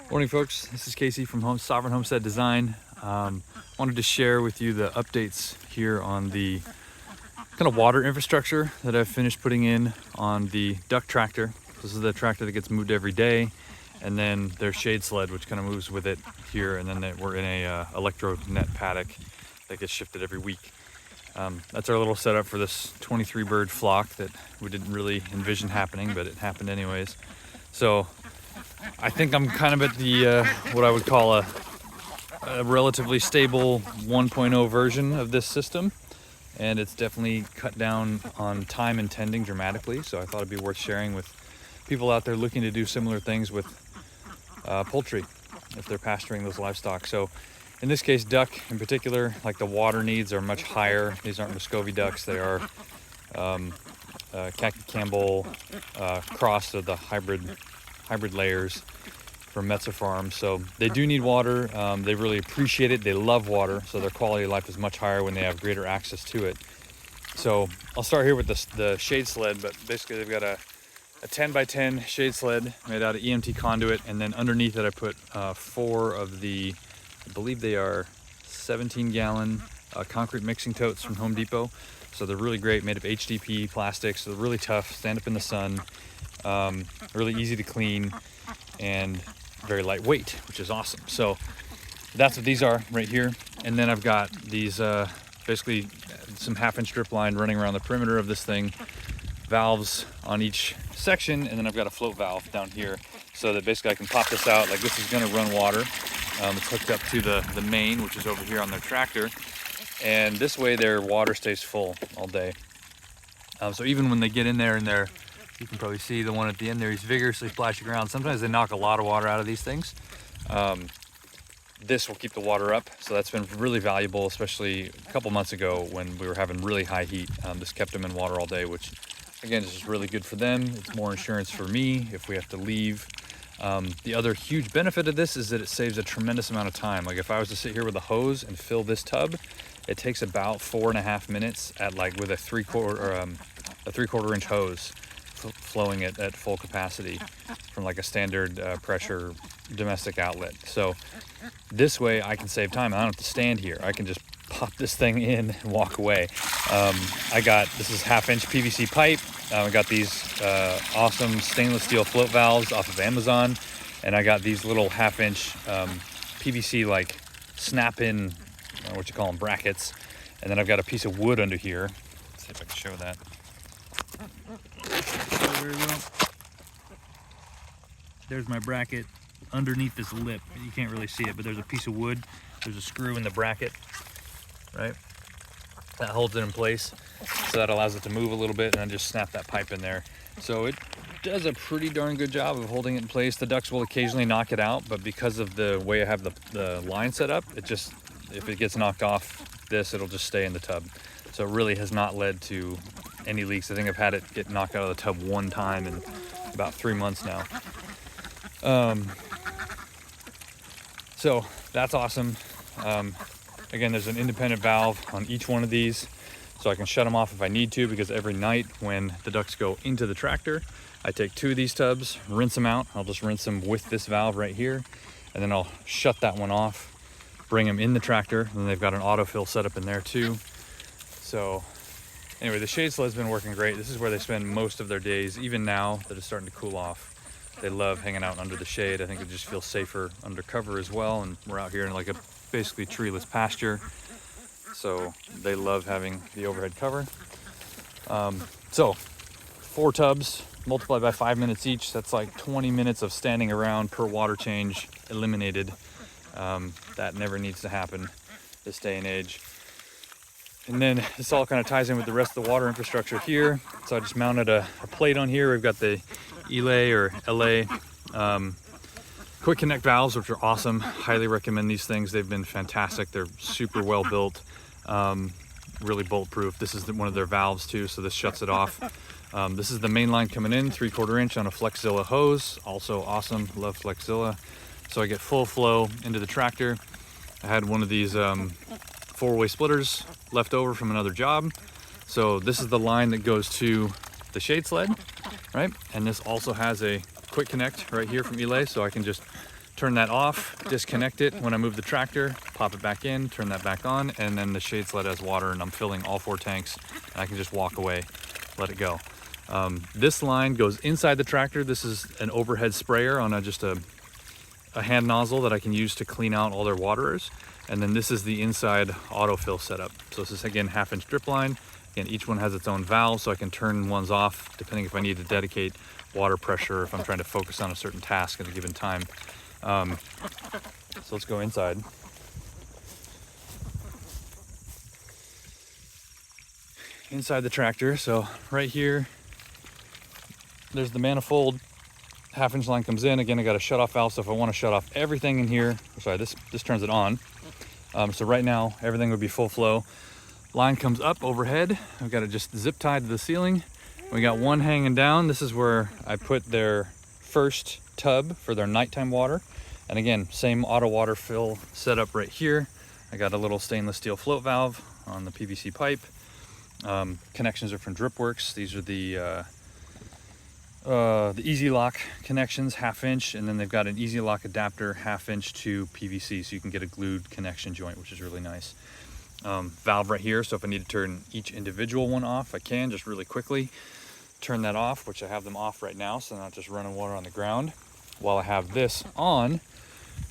Morning folks, this is Casey from Sovereign Homestead Design. Wanted to share with you the updates here on the kind of water infrastructure that I've finished putting in on the duck tractor. This is the tractor that gets moved every day, and then there's shade sled which kind of moves with it here, and then we're in a electro net paddock that gets shifted every week. That's our little setup for this 23 bird flock that we didn't really envision happening, but it happened anyways. So I think I'm kind of at the what I would call a relatively stable 1.0 version of this system, and it's definitely cut down on time and tending dramatically. So I thought it'd be worth sharing with people out there looking to do similar things with poultry if they're pasturing those livestock. So in this case, duck in particular, like the water needs are much higher. These aren't Muscovy ducks; they are Khaki Campbell crossed of the hybrid layers from Metzer Farm. So they do need water. They really appreciate it. They love water, so their quality of life is much higher when they have greater access to it. So I'll start here with the shade sled, but basically they've got a 10 by 10 shade sled made out of EMT conduit, and then underneath it I put 4 of the, I believe they are 17-gallon concrete mixing totes from Home Depot. So they're really great, made of HDP plastic, so they're really tough, stand up in the sun, really easy to clean, and very lightweight, which is awesome. So that's what these are right here. And then I've got these basically some 1/2-inch drip line running around the perimeter of this thing, valves on each section, and then I've got a float valve down here so that basically I can pop this out. Like, this is going to run water. It's hooked up to the main, which is over here on their tractor, and this way their water stays full all day. So even when they get in there and you can probably see the one at the end there, he's vigorously splashing around. Sometimes they knock a lot of water out of these things. This will keep the water up, so that's been really valuable, especially a couple months ago when we were having really high heat. This kept them in water all day, which again is just really good for them. It's more insurance for me if we have to leave. The other huge benefit of this is that it saves a tremendous amount of time. Like, if I was to sit here with a hose and fill this tub, it takes about 4.5 minutes with a 3/4 inch hose flowing it at full capacity from like a standard pressure domestic outlet. So this way I can save time. I don't have to stand here. I can just pop this thing in and walk away. This is 1/2-inch PVC pipe. I got these awesome stainless steel float valves off of Amazon, and I got these little 1/2-inch PVC like snap-in, what you call them, brackets. And then I've got a piece of wood under here. Let's see if I can show that. Very well. There's my bracket underneath this lip. You can't really see it, but there's a piece of wood. There's a screw in the bracket, right? That holds it in place. So that allows it to move a little bit, and then just snap that pipe in there. So it does a pretty darn good job of holding it in place. The ducks will occasionally knock it out, but because of the way I have the line set up, if it gets knocked off this, it'll just stay in the tub. So it really has not led to any leaks. I think I've had it get knocked out of the tub one time in about 3 months now. So that's awesome. Again, there's an independent valve on each one of these, so I can shut them off if I need to, because every night when the ducks go into the tractor, I take 2 of these tubs, rinse them out. I'll just rinse them with this valve right here, and then I'll shut that one off, bring them in the tractor, and then they've got an autofill set up in there too. So anyway, the shade sled's been working great. This is where they spend most of their days, even now that it's starting to cool off. They love hanging out under the shade. I think it just feels safer under cover as well, and we're out here in like a basically treeless pasture, so they love having the overhead cover. So 4 tubs multiplied by 5 minutes each, that's like 20 minutes of standing around per water change eliminated. That never needs to happen this day and age. And then this all kind of ties in with the rest of the water infrastructure here. So I just mounted a plate on here. We've got the Elay or LA quick connect valves, which are awesome. Highly recommend these things. They've been fantastic. They're super well built, really bolt proof. This is one of their valves too, so this shuts it off. This is the main line coming in, 3/4 inch on a Flexzilla hose. Also awesome, love Flexzilla. So I get full flow into the tractor. I had one of these 4-way splitters left over from another job. So this is the line that goes to the shade sled, right? And this also has a quick connect right here from Elay, so I can just turn that off, disconnect it when I move the tractor, pop it back in, turn that back on, and then the shade sled has water, and I'm filling all 4 tanks, and I can just walk away, let it go. This line goes inside the tractor. This is an overhead sprayer on just a hand nozzle that I can use to clean out all their waterers. And then this is the inside autofill setup. So this is, again, 1/2-inch drip line. Again, each one has its own valve, so I can turn ones off depending if I need to dedicate water pressure, if I'm trying to focus on a certain task at a given time. So let's go inside. Inside the tractor, so right here, there's the manifold. 1/2-inch line comes in. Again, I got a shut off valve, so if I want to shut off everything in here, sorry, this turns it on. So right now, everything would be full flow. Line comes up overhead. I've got it just zip tied to the ceiling. We got one hanging down. This is where I put their first tub for their nighttime water. And again, same auto water fill setup right here. I got a little stainless steel float valve on the PVC pipe. Connections are from Dripworks. These are the Easy Lock connections, 1/2-inch, and then they've got an Easy Lock adapter 1/2-inch to PVC, so you can get a glued connection joint, which is really nice. Valve right here, so if I need to turn each individual one off, I can just really quickly turn that off, which I have them off right now, so they're not just running water on the ground, while I have this on,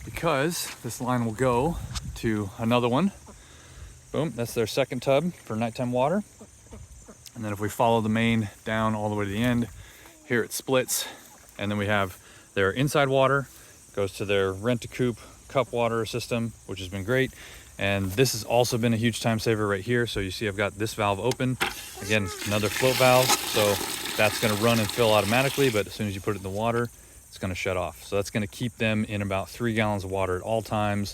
because this line will go to another one. Boom, that's their second tub for nighttime water. And then if we follow the main down all the way to the end, here it splits, and then we have their inside water, goes to their rent-a-coop cup water system, which has been great. And this has also been a huge time saver right here. So you see I've got this valve open. Again, another float valve, so that's gonna run and fill automatically, but as soon as you put it in the water, it's gonna shut off. So that's gonna keep them in about 3 gallons of water at all times.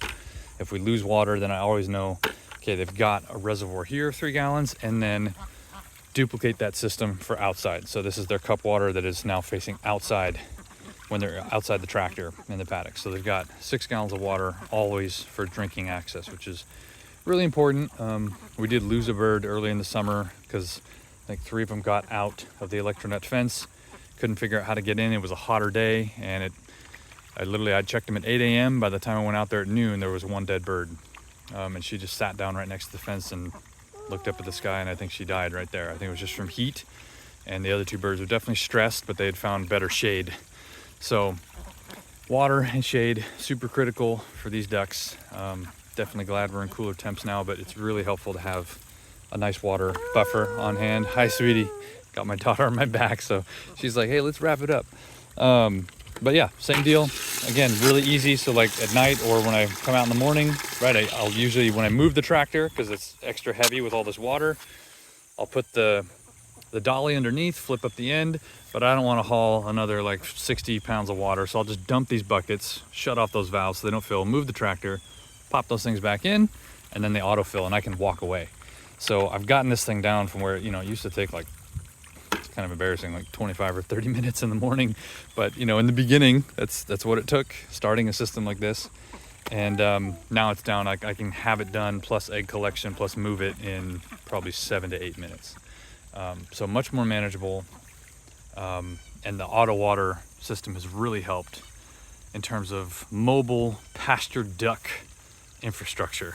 If we lose water, then I always know, okay, they've got a reservoir here of 3 gallons, and then duplicate that system for outside. So this is their cup water that is now facing outside when they're outside the tractor in the paddock. So they've got 6 gallons of water always for drinking access, which is really important. We did lose a bird early in the summer because I think 3 of them got out of the electronet fence, couldn't figure out how to get in. It was a hotter day, and I checked them at 8 a.m. By the time I went out there at noon, there was 1 dead bird. And she just sat down right next to the fence and looked up at the sky, and I think she died right there. I think it was just from heat, and the other 2 birds were definitely stressed, but they had found better shade. So water and shade, super critical for these ducks. Definitely glad we're in cooler temps now, but it's really helpful to have a nice water buffer on hand. Hi, sweetie. Got my daughter on my back, so she's like, hey, let's wrap it up. But yeah, same deal. Again, really easy. So like at night or when I come out in the morning, right, I'll usually, when I move the tractor, because it's extra heavy with all this water, I'll put the dolly underneath, flip up the end, but I don't want to haul another like 60 pounds of water. So I'll just dump these buckets, shut off those valves so they don't fill, move the tractor, pop those things back in, and then they autofill, and I can walk away. So I've gotten this thing down from where, it used to take like, it's kind of embarrassing, like 25 or 30 minutes in the morning. But, in the beginning, that's what it took, starting a system like this. And now it's down, I can have it done, plus egg collection, plus move it in probably 7 to 8 minutes. So much more manageable. And the auto water system has really helped in terms of mobile pastured duck infrastructure.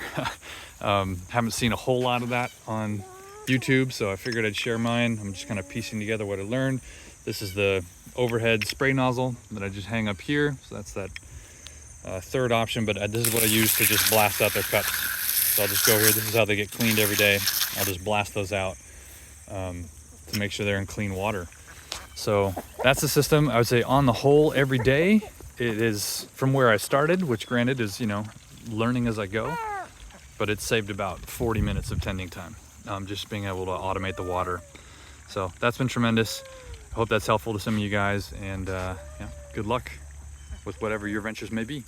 Haven't seen a whole lot of that on YouTube, so I figured I'd share mine. I'm just kind of piecing together what I learned. This is the overhead spray nozzle that I just hang up here. So that's that third option, but this is what I use to just blast out their cups. So I'll just go here. This is how they get cleaned every day. I'll just blast those out to make sure they're in clean water. So that's the system. I would say on the whole, every day, it is from where I started, which granted is, learning as I go, but it's saved about 40 minutes of tending time. Just being able to automate the water. So that's been tremendous. I hope that's helpful to some of you guys, and yeah, good luck with whatever your ventures may be.